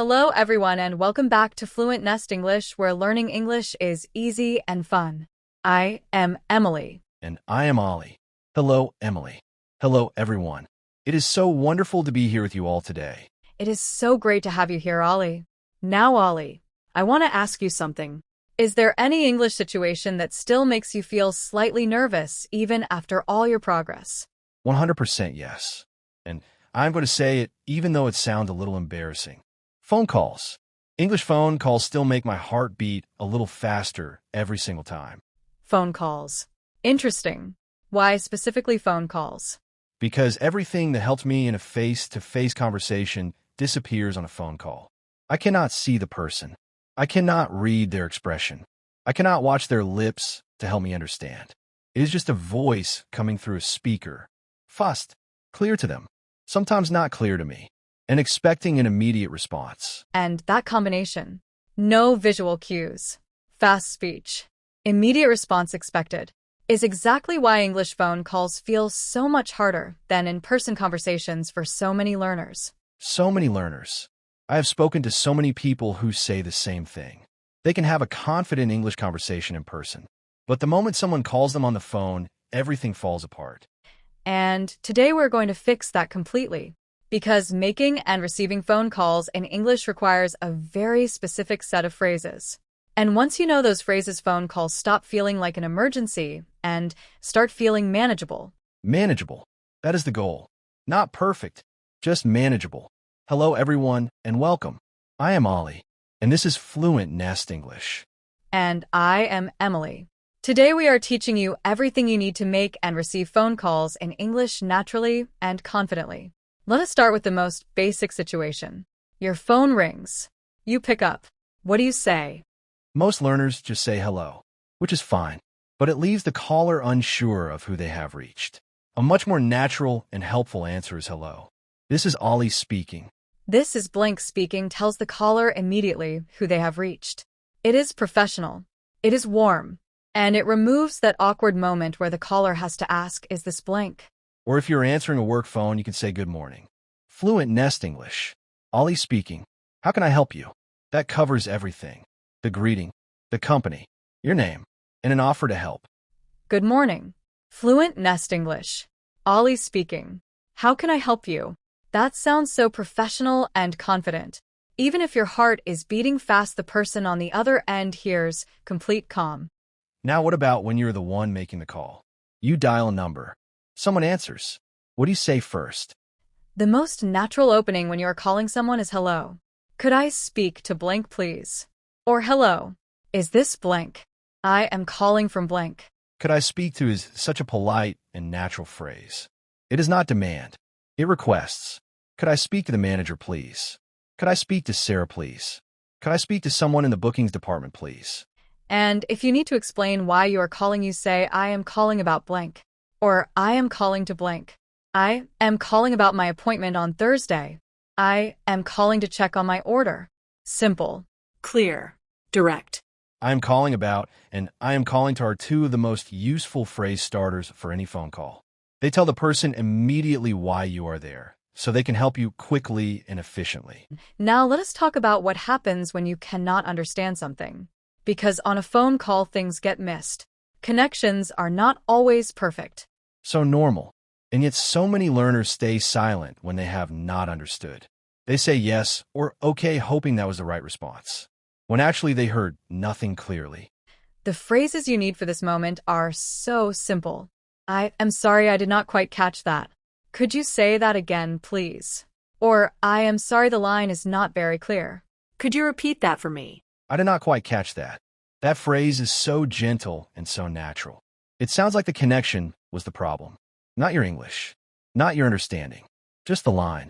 Hello everyone and welcome back to Fluent Nest English, where learning English is easy and fun. I am Emily. And I am Ollie. Hello, Emily. Hello, everyone. It is so wonderful to be here with you all today. It is so great to have you here, Ollie. Now, Ollie, I want to ask you something. Is there any English situation that still makes you feel slightly nervous even after all your progress? 100% yes. And I'm going to say it even though it sounds a little embarrassing. Phone calls. English phone calls still make my heart beat a little faster every single time. Phone calls. Interesting. Why specifically phone calls? Because everything that helps me in a face-to-face conversation disappears on a phone call. I cannot see the person. I cannot read their expression. I cannot watch their lips to help me understand. It is just a voice coming through a speaker. Fast, clear to them, sometimes not clear to me, and expecting an immediate response. And that combination. No visual cues. Fast speech. Immediate response expected. Is exactly why English phone calls feel so much harder than in-person conversations for so many learners. So many learners. I have spoken to so many people who say the same thing. They can have a confident English conversation in person, but the moment someone calls them on the phone, everything falls apart. And today we're going to fix that completely, because making and receiving phone calls in English requires a very specific set of phrases. And once you know those phrases, phone calls stop feeling like an emergency and start feeling manageable. Manageable. That is the goal. Not perfect, just manageable. Hello, everyone, and welcome. I am Ollie, and this is Fluent Nest English. And I am Emily. Today we are teaching you everything you need to make and receive phone calls in English naturally and confidently. Let us start with the most basic situation. Your phone rings. You pick up. What do you say? Most learners just say hello, which is fine, but it leaves the caller unsure of who they have reached. A much more natural and helpful answer is hello. This is Ollie speaking. This is blank speaking tells the caller immediately who they have reached. It is professional. It is warm. And it removes that awkward moment where the caller has to ask, is this blank? Or if you're answering a work phone, you can say good morning. Fluent Nest English. Ollie speaking. How can I help you? That covers everything. The greeting, the company, your name, and an offer to help. Good morning. Fluent Nest English. Ollie speaking. How can I help you? That sounds so professional and confident. Even if your heart is beating fast, the person on the other end hears complete calm. Now what about when you're the one making the call? You dial a number. Someone answers. What do you say first? The most natural opening when you are calling someone is hello. Could I speak to blank, please? Or hello. Is this blank? I am calling from blank. Could I speak to is such a polite and natural phrase. It is not demand. It requests. Could I speak to the manager, please? Could I speak to Sarah, please? Could I speak to someone in the bookings department, please? And if you need to explain why you are calling, you say, I am calling about blank. Or I am calling to blank. I am calling about my appointment on Thursday. I am calling to check on my order. Simple. Clear. Direct. I am calling about, and I am calling to are two of the most useful phrase starters for any phone call. They tell the person immediately why you are there, so they can help you quickly and efficiently. Now let us talk about what happens when you cannot understand something. Because on a phone call, things get missed. Connections are not always perfect. So normal. And yet so many learners stay silent when they have not understood. They say yes or okay, hoping that was the right response, when actually they heard nothing clearly. The phrases you need for this moment are so simple. I am sorry, I did not quite catch that. Could you say that again, please? Or, I am sorry, the line is not very clear. Could you repeat that for me? I did not quite catch that. That phrase is so gentle and so natural. It sounds like the connection was the problem. Not your English. Not your understanding. Just the line.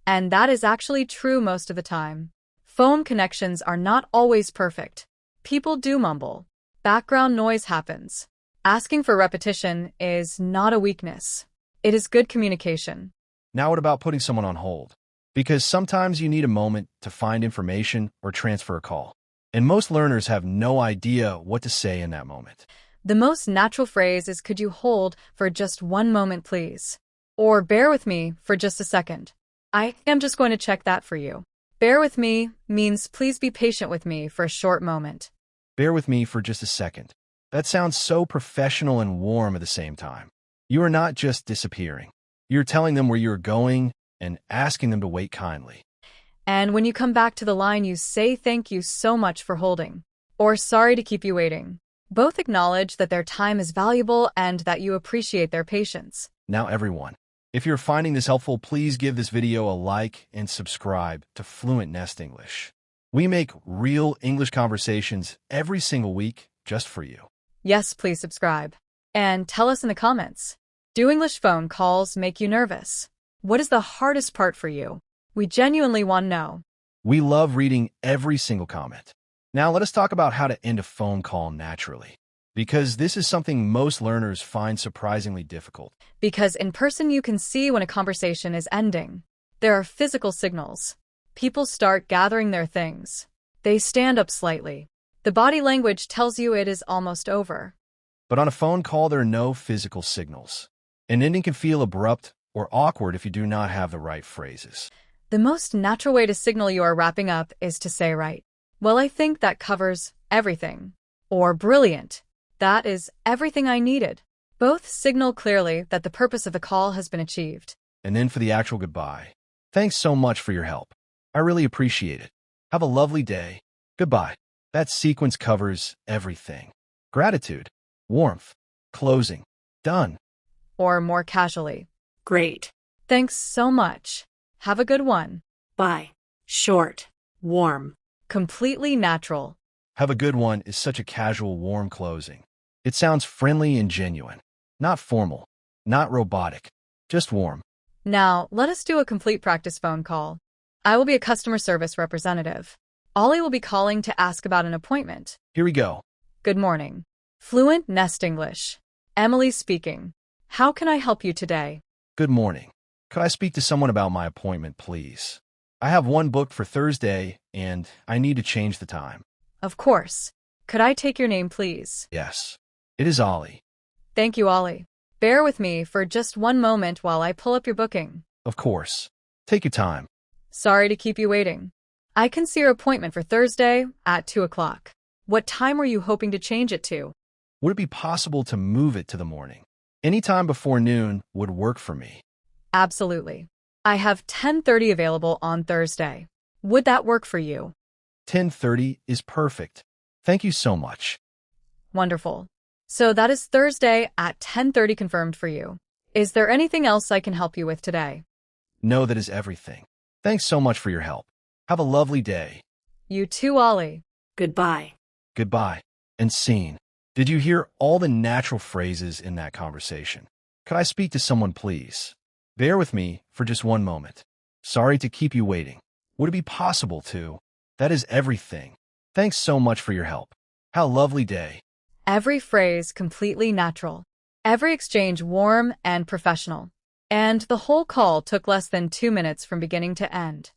And that is actually true most of the time. Phone connections are not always perfect. People do mumble. Background noise happens. Asking for repetition is not a weakness. It is good communication. Now what about putting someone on hold? Because sometimes you need a moment to find information or transfer a call. And most learners have no idea what to say in that moment. The most natural phrase is, could you hold for just one moment, please? Or bear with me for just a second. I am just going to check that for you. Bear with me means please be patient with me for a short moment. Bear with me for just a second. That sounds so professional and warm at the same time. You are not just disappearing. You're telling them where you're going and asking them to wait kindly. And when you come back to the line, you say thank you so much for holding, or sorry to keep you waiting. Both acknowledge that their time is valuable and that you appreciate their patience. Now everyone, if you're finding this helpful, please give this video a like and subscribe to Fluent Nest English. We make real English conversations every single week just for you. Yes, please subscribe. And tell us in the comments. Do English phone calls make you nervous? What is the hardest part for you? We genuinely want to know. We love reading every single comment. Now let us talk about how to end a phone call naturally, because this is something most learners find surprisingly difficult. Because in person you can see when a conversation is ending. There are physical signals. People start gathering their things. They stand up slightly. The body language tells you it is almost over. But on a phone call, there are no physical signals. An ending can feel abrupt or awkward if you do not have the right phrases. The most natural way to signal you are wrapping up is to say right. Well, I think that covers everything. Or brilliant. That is everything I needed. Both signal clearly that the purpose of the call has been achieved. And then for the actual goodbye. Thanks so much for your help. I really appreciate it. Have a lovely day. Goodbye. That sequence covers everything. Gratitude, warmth, closing, done. Or more casually. Great. Thanks so much. Have a good one. Bye. Short. Warm. Completely natural. Have a good one is such a casual, warm closing. It sounds friendly and genuine. Not formal, not robotic, just warm. Now, let us do a complete practice phone call. I will be a customer service representative. Ollie will be calling to ask about an appointment. Here we go. Good morning. Fluent Nest English. Emily speaking. How can I help you today? Good morning. Could I speak to someone about my appointment, please? I have one booked for Thursday, and I need to change the time. Of course. Could I take your name, please? Yes. It is Ollie. Thank you, Ollie. Bear with me for just one moment while I pull up your booking. Of course. Take your time. Sorry to keep you waiting. I can see your appointment for Thursday at 2 o'clock. What time were you hoping to change it to? Would it be possible to move it to the morning? Any time before noon would work for me. Absolutely. I have 10:30 available on Thursday. Would that work for you? 10:30 is perfect. Thank you so much. Wonderful. So that is Thursday at 10:30 confirmed for you. Is there anything else I can help you with today? No, that is everything. Thanks so much for your help. Have a lovely day. You too, Ollie. Goodbye. Goodbye. And scene. Did you hear all the natural phrases in that conversation? Could I speak to someone, please? Bear with me for just one moment. Sorry to keep you waiting. Would it be possible to? That is everything. Thanks so much for your help. Have a lovely day. Every phrase completely natural. Every exchange warm and professional. And the whole call took less than 2 minutes from beginning to end.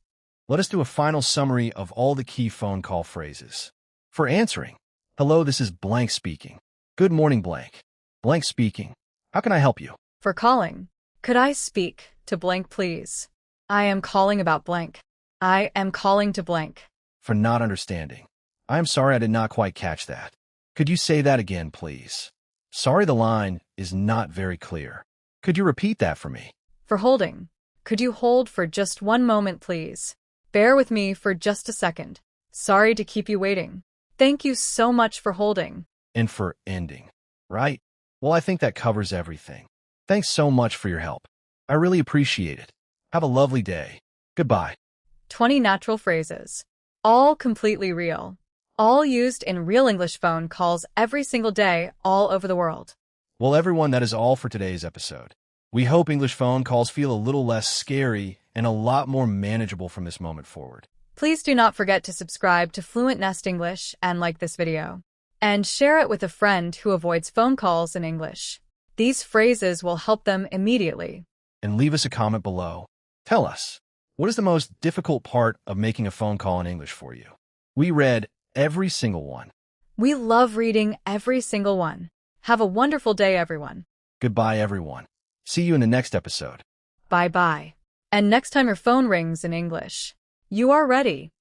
Let us do a final summary of all the key phone call phrases. For answering, hello, this is blank speaking. Good morning, blank. Blank speaking. How can I help you? For calling, could I speak to blank, please? I am calling about blank. I am calling to blank. For not understanding. I am sorry I did not quite catch that. Could you say that again, please? Sorry, the line is not very clear. Could you repeat that for me? For holding, could you hold for just one moment, please? Bear with me for just a second. Sorry to keep you waiting. Thank you so much for holding. And for ending, right? Well, I think that covers everything. Thanks so much for your help. I really appreciate it. Have a lovely day. Goodbye. 20 natural phrases. All completely real. All used in real English phone calls every single day all over the world. Well, everyone, that is all for today's episode. We hope English phone calls feel a little less scary and a lot more manageable from this moment forward. Please do not forget to subscribe to Fluent Nest English and like this video. And share it with a friend who avoids phone calls in English. These phrases will help them immediately. And leave us a comment below. Tell us, what is the most difficult part of making a phone call in English for you? We read every single one. We love reading every single one. Have a wonderful day, everyone. Goodbye, everyone. See you in the next episode. Bye-bye. And next time your phone rings in English, You are ready.